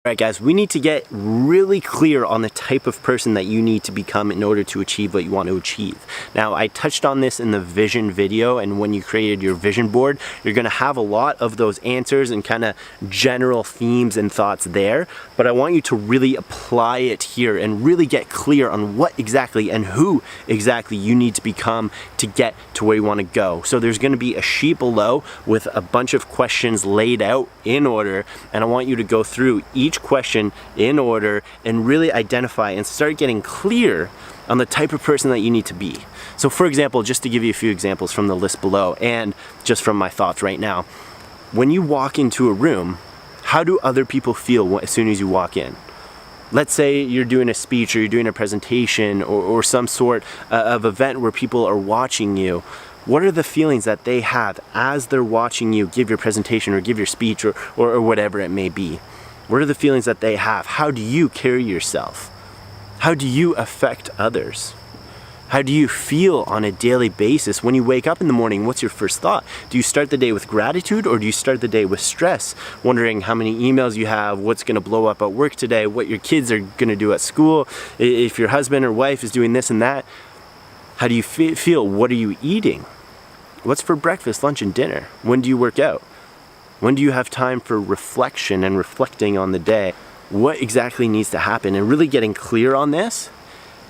Alright guys, we need to get really clear on the type of person that you need to become in order to achieve what you want to achieve. Now, I touched on this in the vision video, and when you created your vision board, you're going to have a lot of those answers and kind of general themes and thoughts there, but I want you to really apply it here and really get clear on what exactly and who exactly you need to become to get to where you want to go. So there's going to be a sheet below with a bunch of questions laid out in order, and I want you to go through each question in order and really identify and start getting clear on the type of person that you need to be. So for example, just to give you a few examples from the list below and just from my thoughts right now, when you walk into a room, how do other people feel as soon as you walk in? Let's say you're doing a speech or you're doing a presentation or some sort of event where people are watching you. What are the feelings that they have as they're watching you give your presentation or give your speech or whatever it may be? What are the feelings that they have? How do you carry yourself? How do you affect others? How do you feel on a daily basis? When you wake up in the morning, what's your first thought? Do you start the day with gratitude or do you start the day with stress? Wondering how many emails you have, what's gonna blow up at work today, what your kids are gonna do at school, if your husband or wife is doing this and that. How do you feel? What are you eating? What's for breakfast, lunch, and dinner? When do you work out? When do you have time for reflection and reflecting on the day? What exactly needs to happen? And really getting clear on this,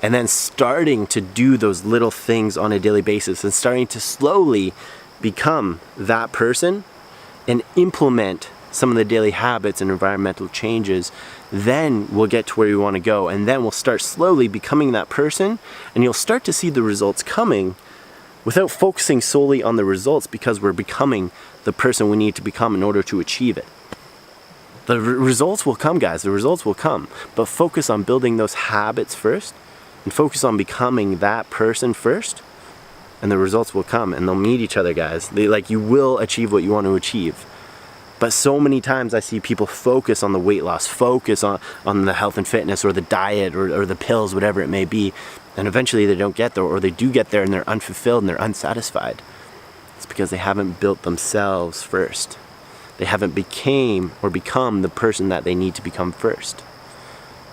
and then starting to do those little things on a daily basis and starting to slowly become that person and implement some of the daily habits and environmental changes. Then we'll get to where you want to go, and then we'll start slowly becoming that person, and you'll start to see the results coming without focusing solely on the results, because we're becoming the person we need to become in order to achieve it. The results will come, guys, the results will come, but focus on building those habits first and focus on becoming that person first, and the results will come and they'll meet each other, guys. You will achieve what you want to achieve. But so many times I see people focus on the weight loss, focus on the health and fitness or the diet or the pills, whatever it may be, and eventually they don't get there, or they do get there and they're unfulfilled and they're unsatisfied. It's because they haven't built themselves first. They haven't become the person that they need to become first.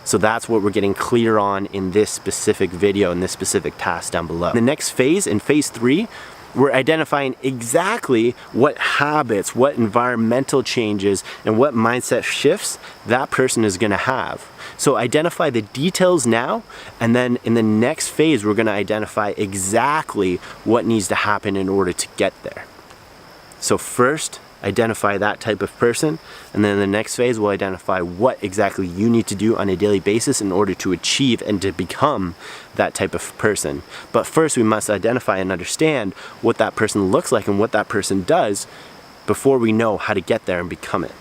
So that's what we're getting clear on in this specific video, in this specific task down below. The next phase, in phase 3, we're identifying exactly what habits, what environmental changes, and what mindset shifts that person is gonna have. So identify the details now, and then in the next phase, we're gonna identify exactly what needs to happen in order to get there. So first, identify that type of person, and then in the next phase we'll identify what exactly you need to do on a daily basis in order to achieve and to become that type of person. But first we must identify and understand what that person looks like and what that person does before we know how to get there and become it.